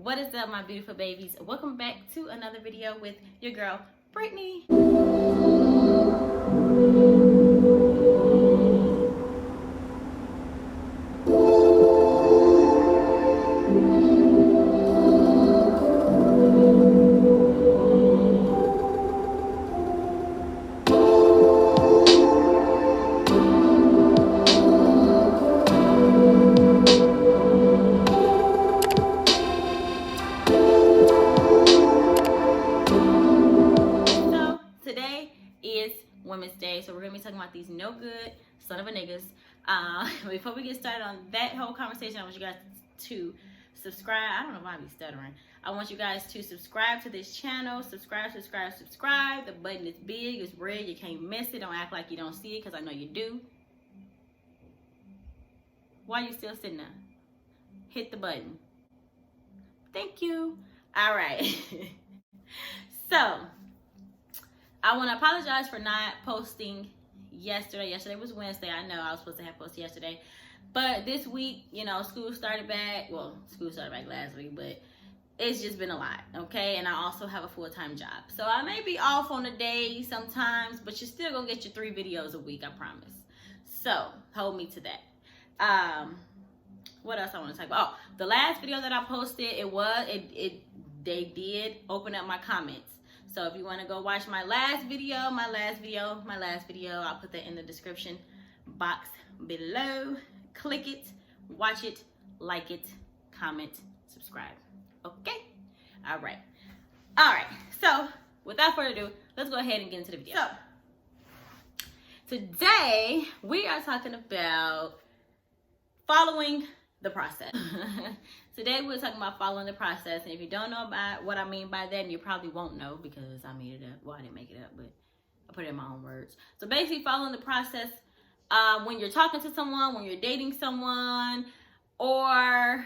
What is up, my beautiful babies? Welcome back to another video with your girl, Brittany. Today is Women's Day, so we're gonna be talking about these no good son of a niggas. Before we get started on that whole conversation, I want you guys to subscribe. I don't know why I be stuttering. I want you guys to subscribe to this channel. Subscribe. The button is big, it's red, you can't miss it. Don't act like you don't see it, because I know you do. Why are you still sitting there? Hit the button. Thank you. All right. So I want to apologize for not posting yesterday. Yesterday was Wednesday. I know I was supposed to have posted yesterday. But this week, you know, school started back. Well, school started back last week, but it's just been a lot, okay? And I also have a full-time job. So I may be off on a day sometimes, but you're still going to get your 3 videos a week, I promise. So hold me to that. What else I want to talk about? Oh, the last video that I posted, they did open up my comments. So if you want to go watch my last video, I'll put that in the description box below. Click it, watch it, like it, comment, subscribe. Okay? All right. So without further ado, let's go ahead and get into the video. So today we are talking about following the process. Today we're talking about following the process, and if you don't know about what I mean by that, you probably won't know because I made it up. Well, I didn't make it up, but I put it in my own words. So basically following the process when you're talking to someone, when you're dating someone, or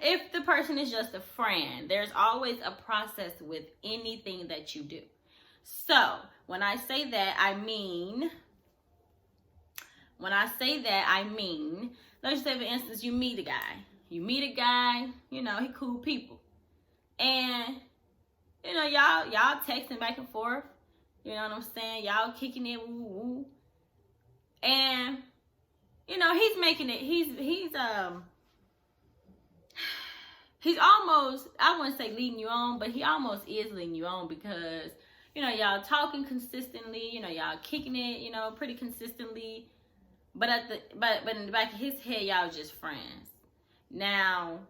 if the person is just a friend, there's always a process with anything that you do. So when I say that, I mean, let's say for instance, you meet a guy, you know, he cool people. And, you know, y'all texting back and forth. You know what I'm saying? Y'all kicking it, woo woo. And, you know, he's making it, he's almost, I wouldn't say leading you on, but he almost is leading you on because, you know, y'all talking consistently, you know, y'all kicking it, you know, pretty consistently. But in the back of his head, y'all just friends. Now,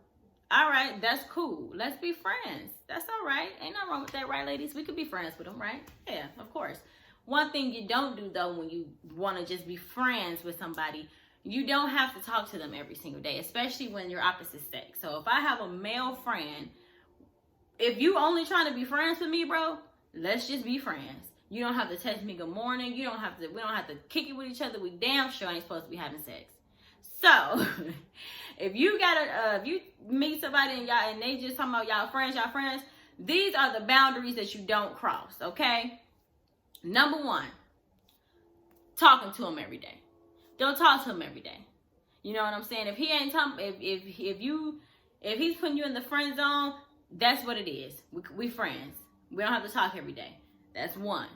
all right, that's cool. Let's be friends. That's all right. Ain't nothing wrong with that, right, ladies? We could be friends with them, right? Yeah, of course. One thing you don't do, though, when you want to just be friends with somebody, you don't have to talk to them every single day, especially when you're opposite sex. So if I have a male friend, if you only trying to be friends with me, bro, let's just be friends. You don't have to text me good morning. We don't have to kick it with each other. We damn sure ain't supposed to be having sex. So if you meet somebody and they just talking about y'all friends, these are the boundaries that you don't cross, okay? Number 1, talking to him every day. Don't talk to him every day. You know what I'm saying? If he ain't talking, if he's putting you in the friend zone, that's what it is. We friends. We don't have to talk every day. That's 1.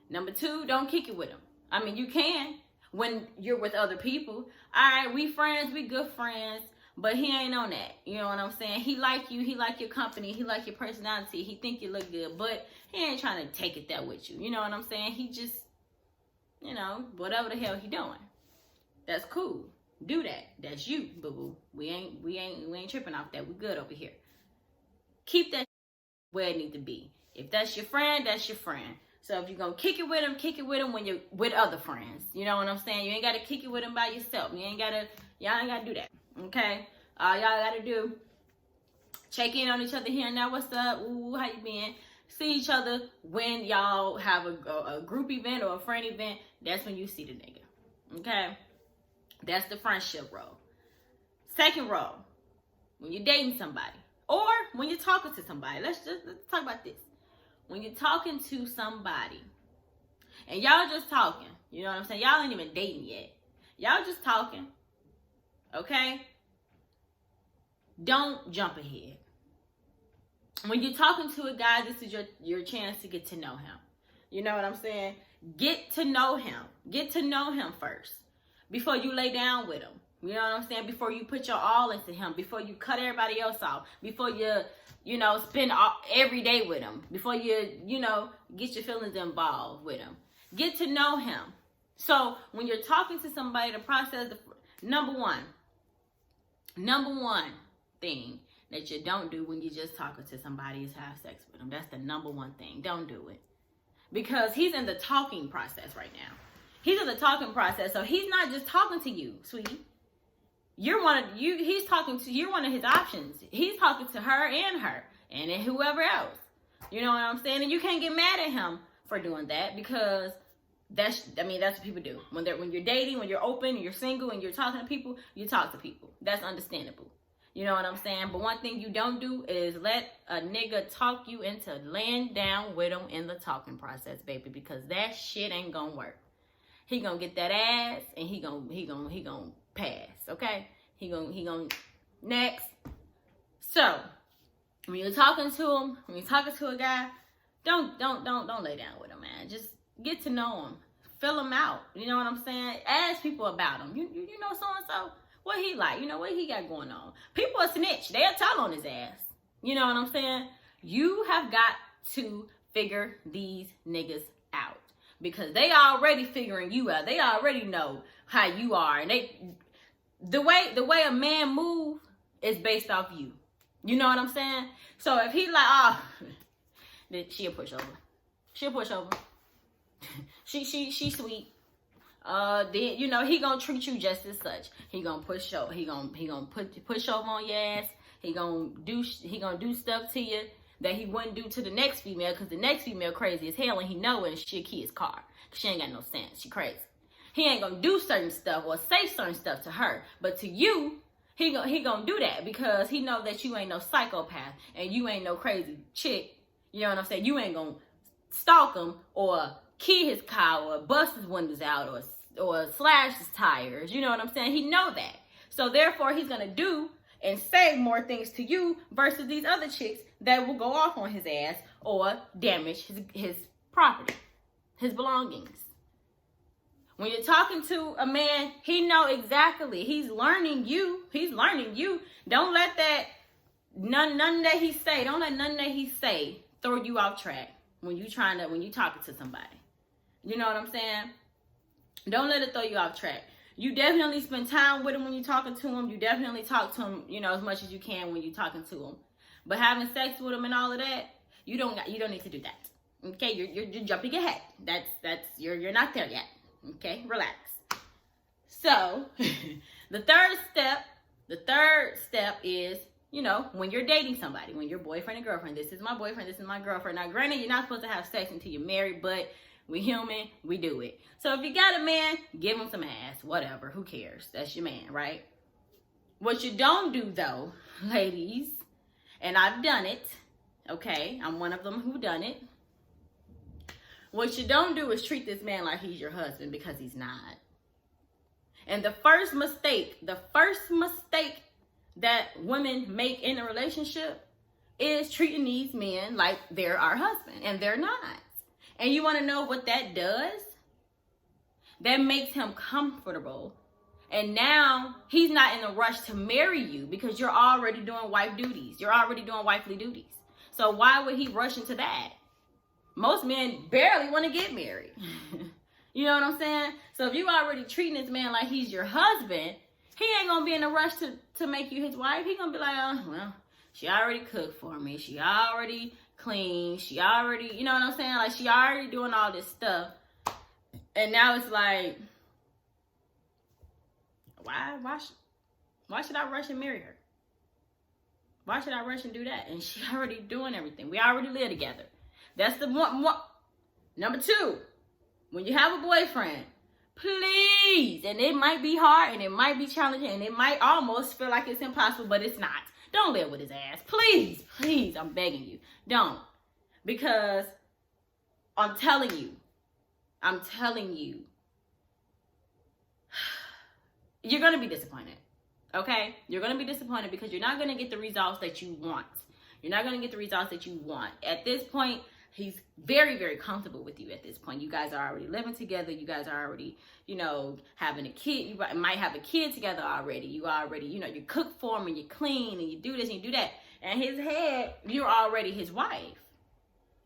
Number 2, don't kick it with him. I mean, you can when you're with other people. All right, we friends, we good friends, but he ain't on that. You know what I'm saying? He like you, he like your company, he like your personality, he think you look good, but he ain't trying to take it there with you. You know what I'm saying? He just, you know, whatever the hell he doing. That's cool. Do that. That's you, boo-boo. We ain't tripping off that. We good over here. Keep that where it need to be. If that's your friend, that's your friend. So if you're going to kick it with him when you're with other friends. You know what I'm saying? You ain't got to kick it with him by yourself. Y'all ain't got to do that. Okay? All y'all got to do, check in on each other here and now. What's up? Ooh, how you been? See each other when y'all have a group event or a friend event. That's when you see the nigga. Okay? That's the friendship role. Second role, when you're dating somebody or when you're talking to somebody. Let's talk about this. When you're talking to somebody and y'all just talking, you know what I'm saying? Y'all ain't even dating yet. Y'all just talking, okay? Don't jump ahead. when you're talking to a guy, this is your chance to get to know him. You know what I'm saying? Get to know him. Get to know him first before you lay down with him. You know what I'm saying? Before you put your all into him, before you cut everybody else off, before you spend every day with him, before you get your feelings involved with him. Get to know him. So when you're talking to somebody, the process, number one thing that you don't do when you're just talking to somebody is have sex with them. That's the number one thing. Don't do it. Because he's in the talking process right now. He's in the talking process, so he's not just talking to you, sweetie. You're one of his options. He's talking to her and then whoever else. You know what I'm saying? And you can't get mad at him for doing that, because that's what people do. When you're dating, when you're open, you're single, and you're talking to people, you talk to people. That's understandable. You know what I'm saying? But one thing you don't do is let a nigga talk you into laying down with him in the talking process, baby, because that shit ain't gonna work. He gonna get that ass, and he gonna pass, okay? He gonna next. So when you're talking to a guy, don't lay down with him, man. Just get to know him, fill him out. You know what I'm saying? Ask people about him. You know so and so, what he like? You know what he got going on? People are snitch. They'll tell on his ass. You know what I'm saying? You have got to figure these niggas out, because they already figuring you out. They already know how you are, and the way a man move is based off you. You know what I'm saying? So if he like, she'll push over. She'll push over. she sweet. Then he gonna treat you just as such. He gonna push over. He gonna push over on your ass. He gonna do stuff to you that he wouldn't do to the next female, because the next female crazy as hell, and he know it, and she'll key his car. She ain't got no sense. She crazy. He ain't gonna do certain stuff or say certain stuff to her, but to you, he gonna do that, because he know that you ain't no psychopath and you ain't no crazy chick. You know what I'm saying? You ain't gonna stalk him or key his car or bust his windows out or slash his tires. You know what I'm saying? He know that. So therefore, he's gonna do and say more things to you versus these other chicks that will go off on his ass or damage his property, his belongings. When you're talking to a man, he know exactly. He's learning you. Don't let that none that he say. Don't let none that he say throw you off track when you talking to somebody. You know what I'm saying? Don't let it throw you off track. You definitely spend time with him when you're talking to him. You definitely talk to him, as much as you can when you're talking to him. But having sex with him and all of that, you don't need to do that. Okay, you're jumping ahead. You're not there yet. Okay, relax. So, the third step is, when you're dating somebody, when you're boyfriend and girlfriend. This is my boyfriend, this is my girlfriend. Now, granted, you're not supposed to have sex until you're married, but we human, we do it. So, if you got a man, give him some ass, whatever, who cares? That's your man, right? What you don't do, though, ladies, and I've done it, okay? I'm one of them who done it. What you don't do is treat this man like he's your husband, because he's not. And the first mistake that women make in a relationship is treating these men like they're our husband, and they're not. And you want to know what that does? That makes him comfortable. And now he's not in a rush to marry you, because you're already doing wife duties. You're already doing wifely duties. So why would he rush into that? Most men barely want to get married. You know what I'm saying? So if you already treating this man like he's your husband, he ain't going to be in a rush to make you his wife. He going to be like, oh, well, she already cooked for me. She already cleaned. She already, you know what I'm saying? Like, she already doing all this stuff. And now it's like, why should I rush and marry her? Why should I rush and do that? And she already doing everything. We already live together. That's the one. Number two, when you have a boyfriend, please, and it might be hard and it might be challenging and it might almost feel like it's impossible, but it's not. Don't live with his ass. Please, I'm begging you. Don't. Because I'm telling you, you're going to be disappointed. Okay? You're going to be disappointed because you're not going to get the results that you want. You're not going to get the results that you want. At this point, he's very, very comfortable with you at this point. You guys are already living together. You guys are already, you know, having a kid. You might have a kid together already. You already, you know, you cook for him and you clean and you do this and you do that. In his head, you're already his wife.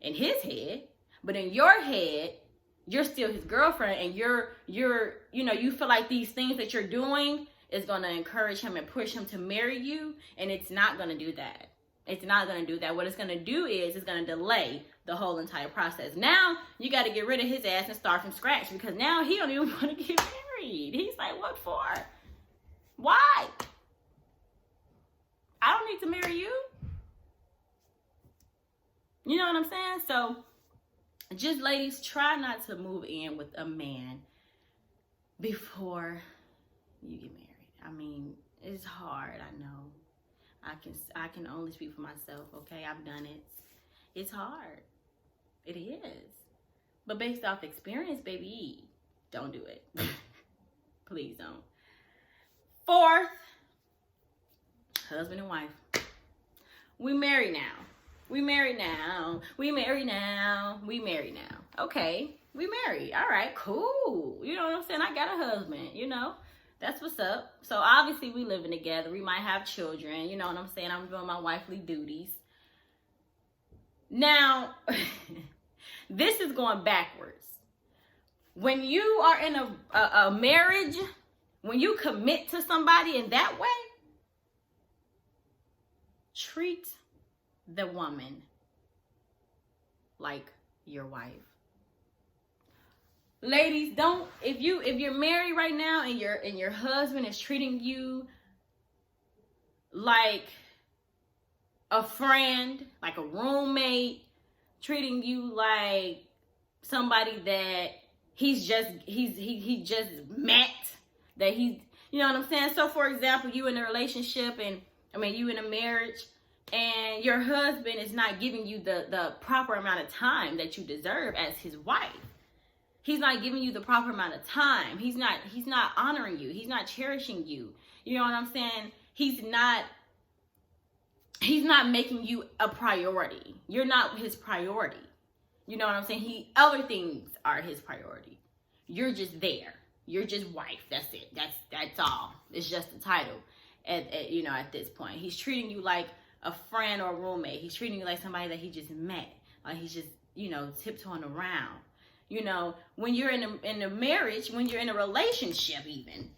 In his head. But in your head, you're still his girlfriend, and you're, you know, you feel like these things that you're doing is going to encourage him and push him to marry you, and it's not going to do that. It's not going to do that. What it's going to do is it's going to delay the whole entire process. Now, you got to get rid of his ass and start from scratch, because now he don't even want to get married. He's like, what for? Why? I don't need to marry you. You know what I'm saying? So, just ladies, try not to move in with a man before you get married. I mean, it's hard, I know. I can only speak for myself, okay? I've done it. It's hard. It is. But based off experience, baby, don't do it. Please don't. Fourth, husband and wife. We married now. We married now. We married now. We married now. Okay. We married. All right, cool. You know what I'm saying? I got a husband, you know. That's what's up. So obviously we living together. We might have children. You know what I'm saying? I'm doing my wifely duties. Now, this is going backwards. When you are in a marriage, when you commit to somebody in that way, treat the woman like your wife. Ladies, don't, if you're married right now and your husband is treating you like a friend, like a roommate, treating you like somebody that he just met, that he's, you know what I'm saying? So for example, you in a relationship you in a marriage, and your husband is not giving you the proper amount of time that you deserve as his wife. He's not giving you the proper amount of time. He's not honoring you. He's not cherishing you. You know what I'm saying? He's not making you a priority. You're not his priority. You know what I'm saying? Other things are his priority. You're just there. You're just wife. That's it. That's all. It's just the title. At this point, he's treating you like a friend or a roommate. He's treating you like somebody that he just met. Like he's just, tiptoeing around. When you're in a marriage, when you're in a relationship even,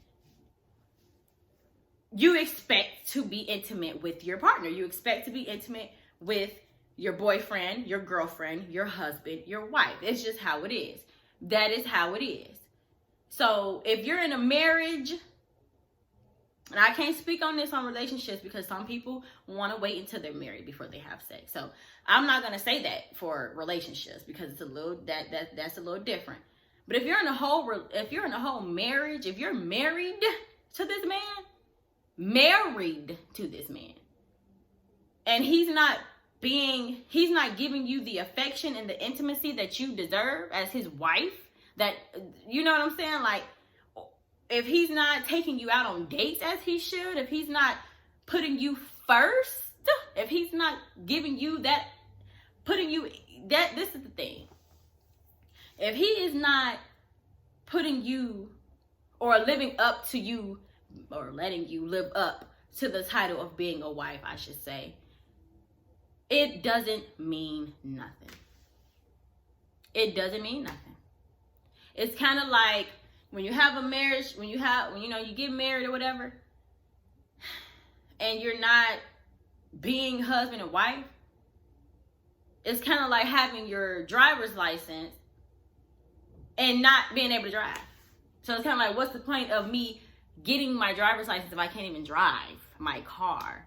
you expect to be intimate with your partner. You expect to be intimate with your boyfriend, your girlfriend, your husband, your wife. It's just how it is. That is how it is. So if you're in a marriage, and I can't speak on this on relationships because some people want to wait until they're married before they have sex. So I'm not going to say that for relationships because it's a little that's a little different. But if you're in a whole marriage, if you're married to this man, and he's not giving you the affection and the intimacy that you deserve as his wife, that, you know what I'm saying? Like, if he's not taking you out on dates as he should, if he's not putting you first, if he's not giving you that, this is the thing. If he is not putting you or living up to you or letting you live up to the title of being a wife, I should say, it doesn't mean nothing. It doesn't mean nothing. It's kind of like when you have a marriage, when you get married or whatever, and you're not being husband and wife, it's kind of like having your driver's license and not being able to drive. So it's kind of like, what's the point of me getting my driver's license if I can't even drive my car?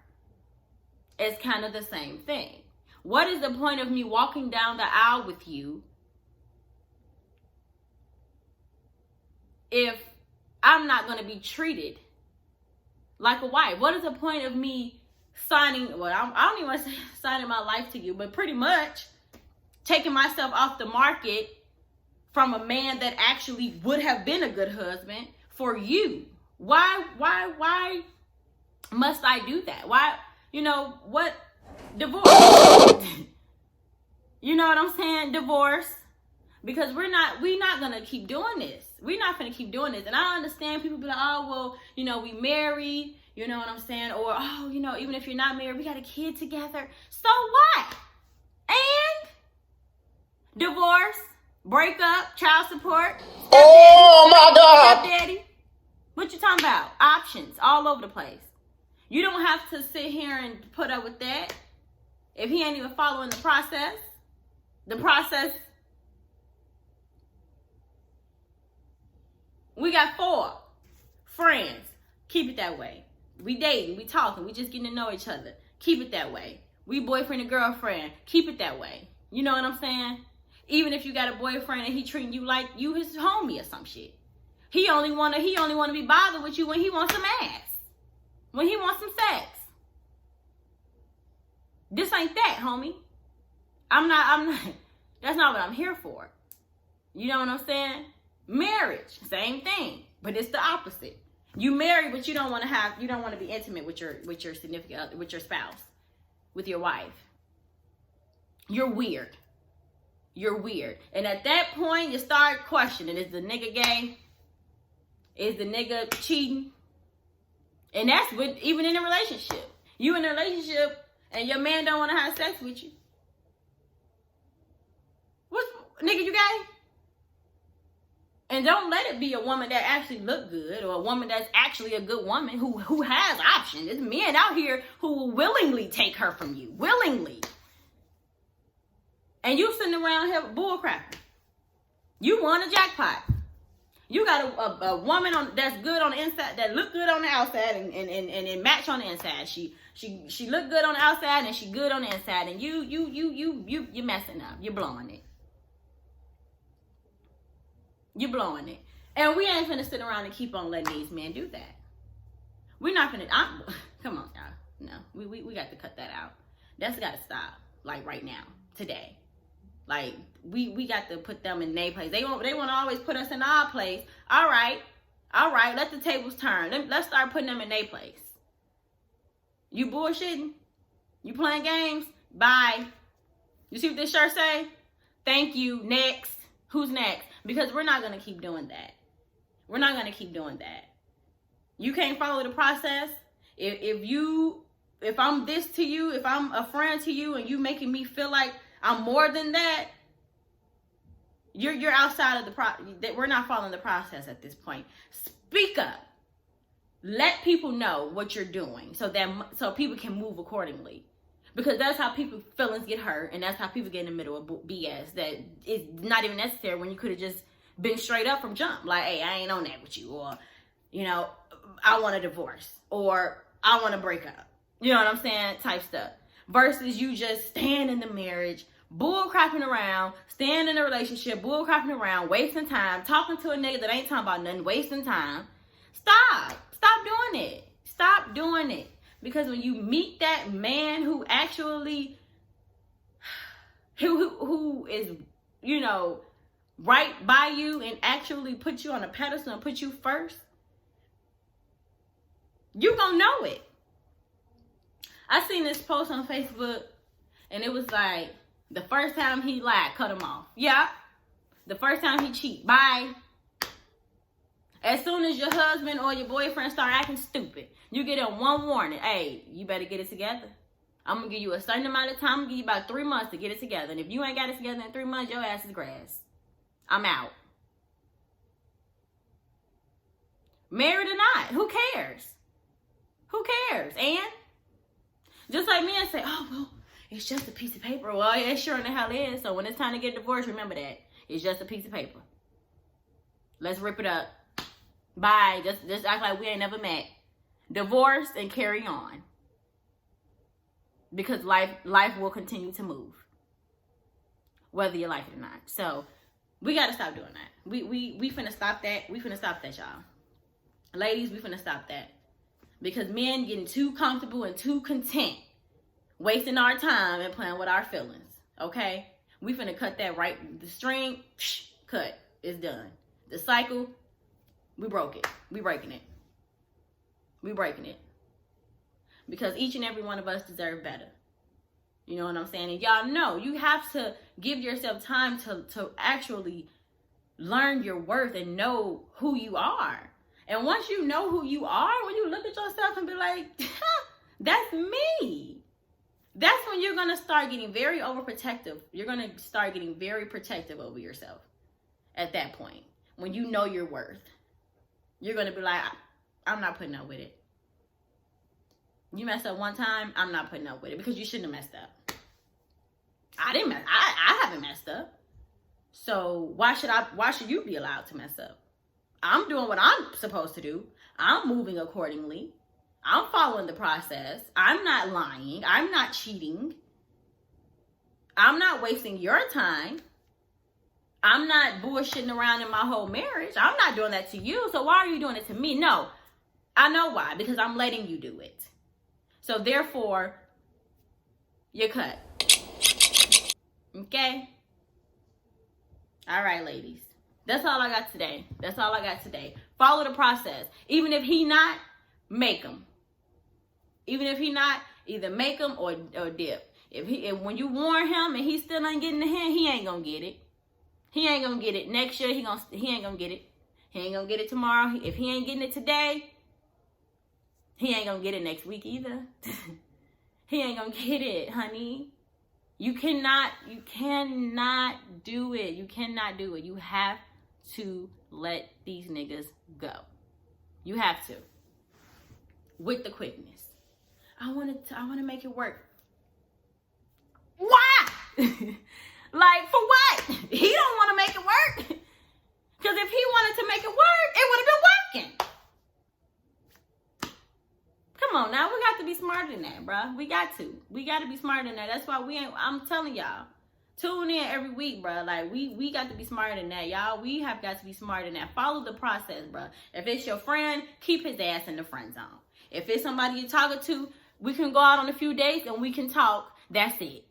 It's kind of the same thing. What is the point of me walking down the aisle with you if I'm not going to be treated like a wife? What is the point of me signing, I don't even want to say signing my life to you, but pretty much taking myself off the market from a man that actually would have been a good husband for you? Why must I do that? Why, Divorce. You know what I'm saying? Divorce. Because we're not gonna keep doing this. We're not gonna keep doing this. And I understand people be like, oh, well, you know, we married, you know what I'm saying? Or, oh, you know, even if you're not married, we got a kid together. So what? And divorce, breakup, child support. Oh my God. Stepdaddy. What you talking about? Options all over the place. You don't have to sit here and put up with that. If he ain't even following the process we got 4 friends. Keep it that way. We dating, we talking, we just getting to know each other. Keep it that way. We boyfriend and girlfriend. Keep it that way. You know what I'm saying? Even if you got a boyfriend and he treating you like you his homie or some shit. He only wanna be bothered with you when he wants some ass. When he wants some sex. This ain't that, homie. I'm not that's not what I'm here for. You know what I'm saying? Marriage, same thing, but it's the opposite. You married, but you don't want to be intimate with your significant other, with your spouse, with your wife. You're weird. And at that point, you start questioning, is the nigga gay? Is the nigga cheating? And that's with, even in a relationship. You in a relationship and your man don't want to have sex with you. Nigga, you gay? And don't let it be a woman that actually look good, or a woman that's actually a good woman who has options. There's men out here who will willingly take her from you. Willingly. And you sitting around here bull cracking. You won a jackpot. You got a woman that's good on the inside, that look good on the outside and match on the inside. She look good on the outside and she good on the inside. And you're messing up. You're blowing it. You're blowing it. And we ain't finna sit around and keep on letting these men do that. We're not finna, come on, y'all. No, we got to cut that out. That's got to stop, like right now, today. Like, we got to put them in their place. They want to always put us in our place. All right, let the tables turn. Let's start putting them in their place. You bullshitting? You playing games? Bye. You see what this shirt say? Thank you. Next. Who's next? Because we're not going to keep doing that. We're not going to keep doing that. You can't follow the process. If I'm this to you, if I'm a friend to you and you making me feel like I'm more than that, you're outside of the that we're not following the process at this point. Speak up. Let people know what you're doing so people can move accordingly. Because that's how people's feelings get hurt, and that's how people get in the middle of BS that is not even necessary when you could have just been straight up from jump. Like, hey, I ain't on that with you, or, you know, I want a divorce, or I want to break up. You know what I'm saying? Type stuff. Versus you just staying in the marriage, bull crapping around, staying in a relationship, bull crapping around, wasting time, talking to a nigga that ain't talking about nothing, wasting time. Stop doing it. Stop doing it. Because when you meet that man who actually, who is, you know, right by you and actually put you on a pedestal and put you first, you gonna know it. I seen this post on Facebook and it was like, the first time he lied, cut him off. Yeah. The first time he cheat, bye. As soon as your husband or your boyfriend start acting stupid, you get in one warning. Hey, you better get it together. I'm going to give you a certain amount of time. I'm going to give you about 3 months to get it together. And if you ain't got it together in 3 months, your ass is grass. I'm out. Married or not, who cares? Who cares? And just like men say, oh, well, it's just a piece of paper. Well, it sure in the hell is. So when it's time to get divorced, remember that. It's just a piece of paper. Let's rip it up. Bye. Just act like we ain't never met. Divorce and carry on. Because life will continue to move. Whether you like it or not. So we gotta stop doing that. We finna stop that. We finna stop that, y'all. Ladies, we finna stop that. Because men getting too comfortable and too content. Wasting our time and playing with our feelings. Okay? We finna cut that right. The string, cut. It's done. The cycle, we broke it. We breaking it. We breaking it. Because each and every one of us deserve better. You know what I'm saying? And y'all know you have to give yourself time to actually learn your worth and know who you are. And once you know who you are, when you look at yourself and be like, that's me. That's when you're going to start getting very overprotective. You're going to start getting very protective over yourself at that point. When you know your worth, you're going to be like, I'm not putting up with it. You messed up one time, I'm not putting up with it, because you shouldn't have messed up. I haven't messed up. So why should you be allowed to mess up? I'm doing what I'm supposed to do. I'm moving accordingly. I'm following the process. I'm not lying. I'm not cheating. I'm not wasting your time. I'm not bullshitting around in my whole marriage. I'm not doing that to you. So why are you doing it to me? No, I know why. Because I'm letting you do it. So therefore, you're cut. Okay? All right, ladies. That's all I got today. That's all I got today. Follow the process. Even if he not, make him. Even if he not, either make him or dip. If when you warn him and he still ain't getting the hint, he ain't gonna get it. He ain't gonna get it next year. He ain't gonna get it. He ain't gonna get it tomorrow. If he ain't getting it today, he ain't gonna get it next week either. He ain't gonna get it, honey. You cannot do it. You cannot do it. You have to let these niggas go. You have to. With the quickness. I want to make it work. Why? Like, for what? He don't want to make it work. Because if he wanted to make it work, it would have been working. Come on now, we got to be smarter than that, bro. We got to be smarter than that. That's why I'm telling y'all, tune in every week, bro. Like, we got to be smarter than that, y'all. We have got to be smarter than that. Follow the process, bro. If it's your friend, keep his ass in the friend zone. If it's somebody you're talking to, we can go out on a few dates and we can talk. That's it.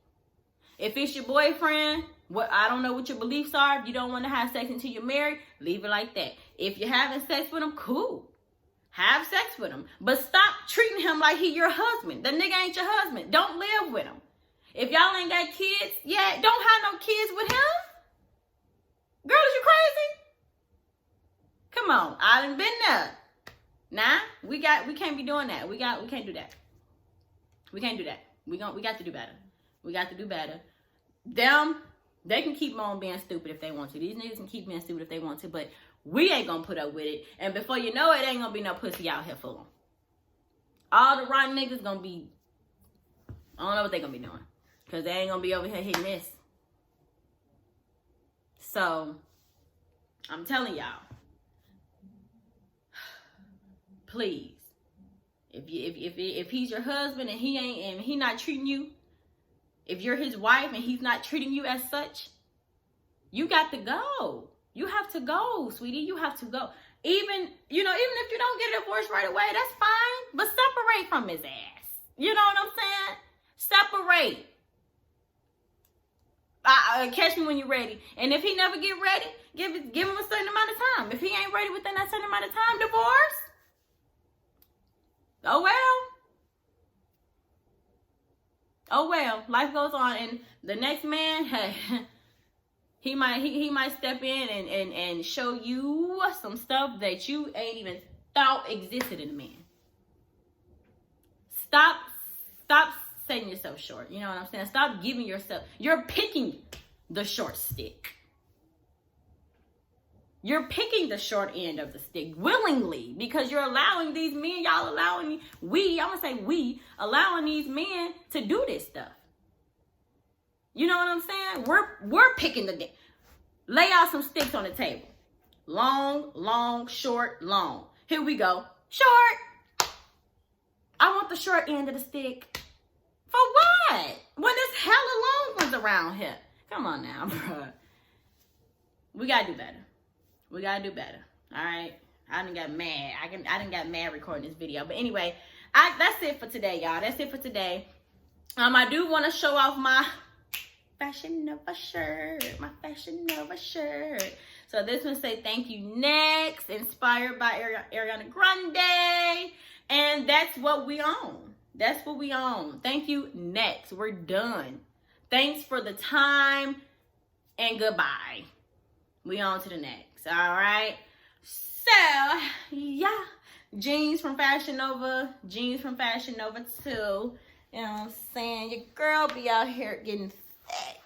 If it's your boyfriend, I don't know what your beliefs are. If you don't want to have sex until you're married, leave it like that. If you're having sex with him, cool. Have sex with him. But stop treating him like he your husband. The nigga ain't your husband. Don't live with him. If y'all ain't got kids yet, don't have no kids with him. Girl, is you crazy? Come on. I done been there. Nah, we can't be doing that. We can't do that. We can't do that. We got to do better. We got to do better. They can keep on being stupid if they want to. These niggas can keep being stupid if they want to, but we ain't gonna put up with it. And before you know it, ain't gonna be no pussy out here for them. All the rotten niggas gonna be, I don't know what they gonna be doing. Because they ain't gonna be over here hitting this. So, I'm telling y'all, please, if he's your husband and he not treating you, if you're his wife and he's not treating you as such, you got to go. You have to go, sweetie. You have to go. Even if you don't get a divorce right away, that's fine. But separate from his ass. You know what I'm saying? Separate. Catch me when you're ready. And if he never get ready, give him a certain amount of time. If he ain't ready within that certain amount of time, divorce. Oh well. Life goes on, and the next man, hey, he might step in and show you some stuff that you ain't even thought existed in a man. Stop setting yourself short. You know what I'm saying? Stop giving yourself. You're picking the short stick. You're picking the short end of the stick willingly because you're allowing these men, allowing these men to do this stuff. You know what I'm saying? We're picking lay out some sticks on the table. Long, short, long. Here we go. Short. I want the short end of the stick. For what? When there's hella long ones around here. Come on now, bro. We gotta do better. We gotta do better. All right. I done got mad. I done got mad recording this video. But anyway, that's it for today, y'all. That's it for today. I do want to show off my Fashion Nova shirt. My Fashion Nova shirt. So this one say thank you next. Inspired by Ariana Grande. And that's what we own. That's what we on. Thank you. Next. We're done. Thanks for the time and goodbye. We on to the next. All right. So, yeah. Jeans from Fashion Nova. Jeans from Fashion Nova 2. You know what I'm saying? Your girl be out here getting fat.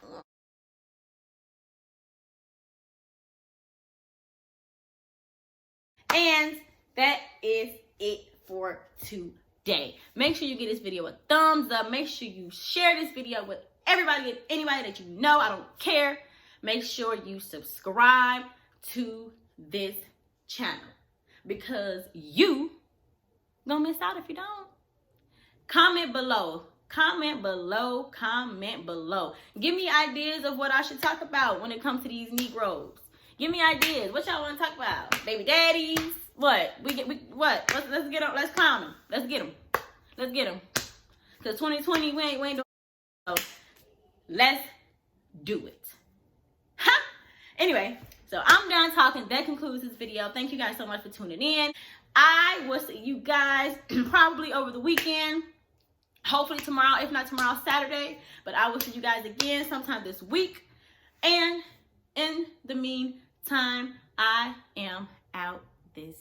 And that is it for today. Make sure you give this video a thumbs up. Make sure you share this video with everybody and anybody that you know. I don't care. Make sure you subscribe to this channel because you gonna miss out if you don't. Comment below. Comment below. Comment below. Give me ideas of what I should talk about when it comes to these Negroes. Give me ideas. What y'all want to talk about? Baby daddies? What? What? Let's get them. Let's clown them. Let's get them. Let's get them. Because 2020, we ain't doing so let's do it. Ha! Anyway, so I'm done talking. That concludes this video. Thank you guys so much for tuning in. I will see you guys probably over the weekend. Hopefully tomorrow. If not tomorrow, Saturday. But I will see you guys again sometime this week. And in the meantime, I am out this